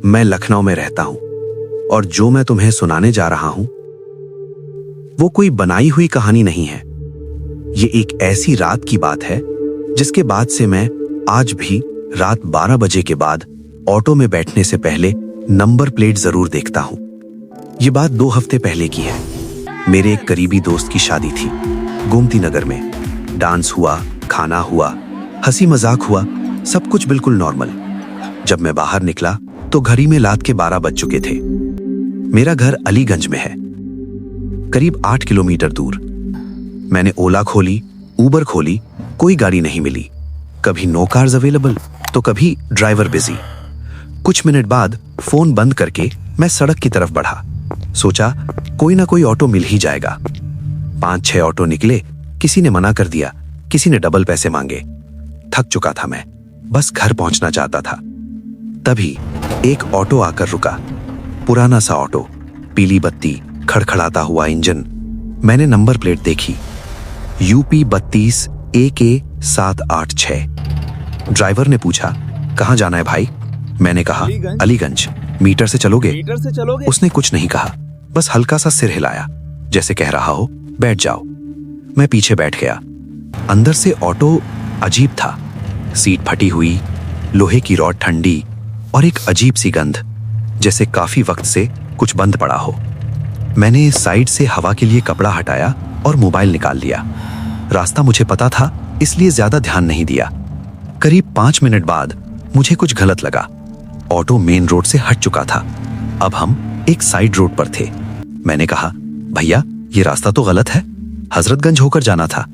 मैं लखनऊ में रहता हूं और जो मैं तुम्हें सुनाने जा रहा हूं वो कोई बनाई हुई कहानी नहीं है। ये एक ऐसी रात की बात है जिसके बाद से मैं आज भी रात 12 बजे के बाद ऑटो में बैठने से पहले नंबर प्लेट जरूर देखता हूं। ये बात 2 हफ्ते पहले की है। मेरे एक करीबी दोस्त की शादी थी गोमती नगर में। डांस हुआ, खाना हुआ, हंसी मजाक हुआ, सब कुछ बिल्कुल नॉर्मल। जब मैं बाहर निकला तो घड़ी में रात के 12 बज चुके थे। मेरा घर अलीगंज में है, करीब 8 किलोमीटर दूर। मैंने ओला खोली, उबर खोली, कोई गाड़ी नहीं मिली। कभी नो कार्स अवेलेबल तो कभी ड्राइवर बिजी। कुछ मिनट बाद फोन बंद करके मैं सड़क की तरफ बढ़ा। सोचा कोई ना कोई ऑटो मिल ही जाएगा। 5-6 ऑटो निकले, किसी ने मना कर दिया, किसी ने डबल पैसे मांगे। थक चुका था मैं, बस घर पहुंचना चाहता था। तभी एक ऑटो आकर रुका। पुराना सा ऑटो, पीली बत्ती, खड़खड़ाता हुआ इंजन। मैंने नंबर प्लेट देखी, UP 32 AK 786। ड्राइवर ने पूछा, कहां जाना है भाई? मैंने कहा अलीगंज। मीटर से चलोगे? उसने कुछ नहीं कहा, बस हल्का सा सिर हिलाया, जैसे कह रहा हो बैठ जाओ। मैं पीछे बैठ गया। अंदर से ऑटो अजीब था। सीट फटी हुई, लोहे की रॉड ठंडी और एक अजीब सी गंध, जैसे काफी वक्त से कुछ बंद पड़ा हो। मैंने साइड से हवा के लिए कपड़ा हटाया और मोबाइल निकाल लिया। रास्ता मुझे पता था, इसलिए ज्यादा ध्यान नहीं दिया। करीब 5 मिनट बाद मुझे कुछ गलत लगा। ऑटो मेन रोड से हट चुका था। अब हम एक साइड रोड पर थे। मैंने कहा, भैया ये रास्ता तो गलत है, हजरतगंज होकर जाना था।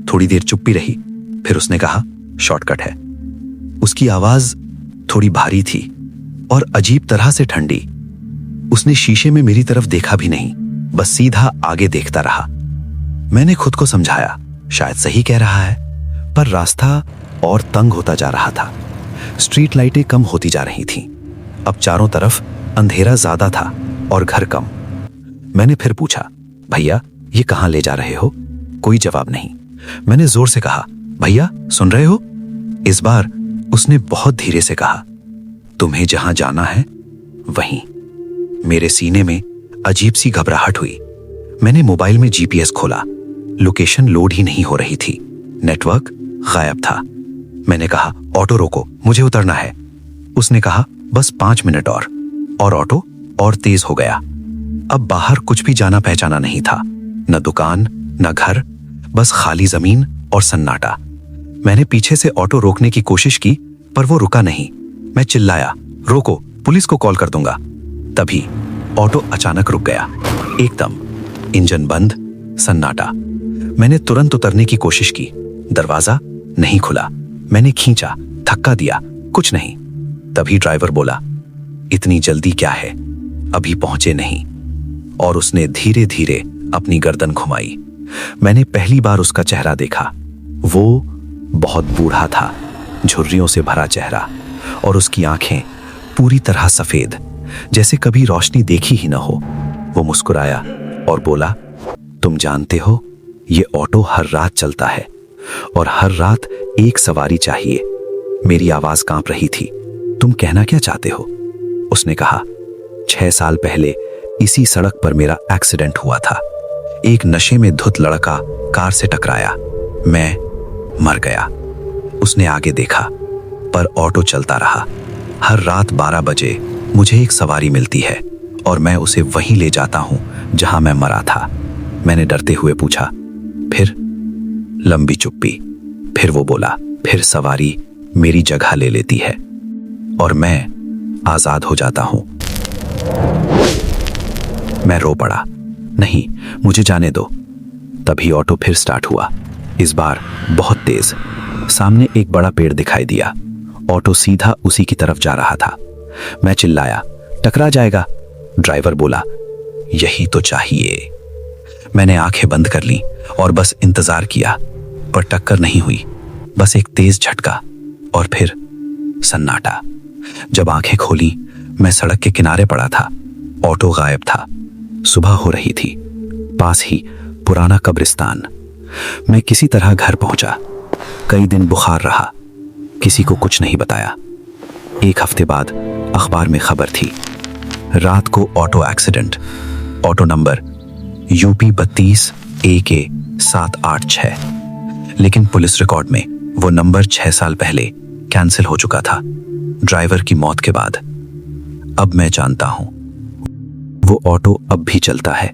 थोड़ी देर चुप्पी रही, फिर उसने कहा शॉर्टकट है। उसकी आवाज थोड़ी भारी थी और अजीब तरह से ठंडी। उसने शीशे में मेरी तरफ देखा भी नहीं, बस सीधा आगे देखता रहा। मैंने खुद को समझाया शायद सही कह रहा है, पर रास्ता और तंग होता जा रहा था। स्ट्रीट लाइटें कम होती जा रही थीं। अब चारों तरफ अंधेरा ज्यादा था और घर कम। मैंने फिर पूछा, भैया ये कहां ले जा रहे हो? कोई जवाब नहीं। मैंने जोर से कहा, भैया सुन रहे हो? इस बार उसने बहुत धीरे से कहा, तुम्हें जहां जाना है वहीं। मेरे सीने में अजीब सी घबराहट हुई। मैंने मोबाइल में GPS खोला, लोकेशन लोड ही नहीं हो रही थी, नेटवर्क गायब था। मैंने कहा, ऑटो रोको, मुझे उतरना है। उसने कहा, बस 5 मिनट और ऑटो और तेज हो गया। अब बाहर कुछ भी जाना पहचाना नहीं था, न दुकान न घर, बस खाली जमीन और सन्नाटा। मैंने पीछे से ऑटो रोकने की कोशिश की, पर वो रुका नहीं। मैं चिल्लाया, रोको, पुलिस को कॉल कर दूंगा। तभी ऑटो अचानक रुक गया, एकदम। इंजन बंद, सन्नाटा। मैंने तुरंत उतरने की कोशिश की, दरवाजा नहीं खुला। मैंने खींचा, धक्का दिया, कुछ नहीं। तभी ड्राइवर बोला, इतनी जल्दी क्या है, अभी पहुंचे नहीं। और उसने धीरे धीरे अपनी गर्दन घुमाई। मैंने पहली बार उसका चेहरा देखा। वो बहुत बूढ़ा था, झुर्रियों से भरा चेहरा, और उसकी आंखें पूरी तरह सफेद, जैसे कभी रोशनी देखी ही न हो। वो मुस्कुराया और बोला, तुम जानते हो ये ऑटो हर रात चलता है और हर रात एक सवारी चाहिए। मेरी आवाज कांप रही थी, तुम कहना क्या चाहते हो? उसने कहा, 6 साल पहले इसी सड़क पर मेरा एक्सीडेंट हुआ था। एक नशे में धुत लड़का कार से टकराया, मैं मर गया। उसने आगे देखा, पर ऑटो चलता रहा। हर रात 12 बजे मुझे एक सवारी मिलती है और मैं उसे वहीं ले जाता हूं जहां मैं मरा था। मैंने डरते हुए पूछा, फिर? लंबी चुप्पी। फिर वो बोला, फिर सवारी मेरी जगह ले लेती है और मैं आजाद हो जाता हूं। मैं रो पड़ा, नहीं मुझे जाने दो। तभी ऑटो फिर स्टार्ट हुआ, इस बार बहुत तेज। सामने एक बड़ा पेड़ दिखाई दिया। ऑटो सीधा उसी की तरफ जा रहा था। मैं चिल्लाया, टकरा जाएगा। ड्राइवर बोला, यही तो चाहिए। मैंने आंखें बंद कर लीं और बस इंतजार किया, पर टक्कर नहीं हुई, बस एक तेज झटका और फिर सन्नाटा। जब आंखें खोली, मैं सड़क के किनारे पड़ा था। ऑटो गायब था। सुबह हो रही थी, पास ही पुराना कब्रिस्तान। मैं किसी तरह घर पहुंचा। कई दिन बुखार रहा, किसी को कुछ नहीं बताया। एक हफ्ते बाद अखबार में खबर थी, रात को auto accident, auto number UP 32 AK 786। लेकिन पुलिस रिकॉर्ड में वो नंबर 6 साल पहले कैंसिल हो चुका था, ड्राइवर की मौत के बाद। अब मैं जानता हूं वो ऑटो अब भी चलता है,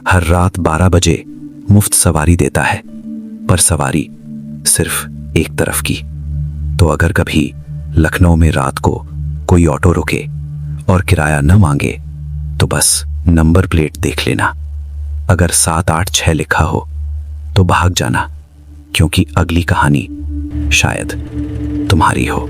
हर रात 12 बजे मुफ्त सवारी देता है, पर सवारी सिर्फ एक तरफ की। तो अगर कभी लखनऊ में रात को कोई ऑटो रुके और किराया न मांगे तो बस नंबर प्लेट देख लेना, अगर 786 लिखा हो तो भाग जाना, क्योंकि अगली कहानी शायद तुम्हारी हो।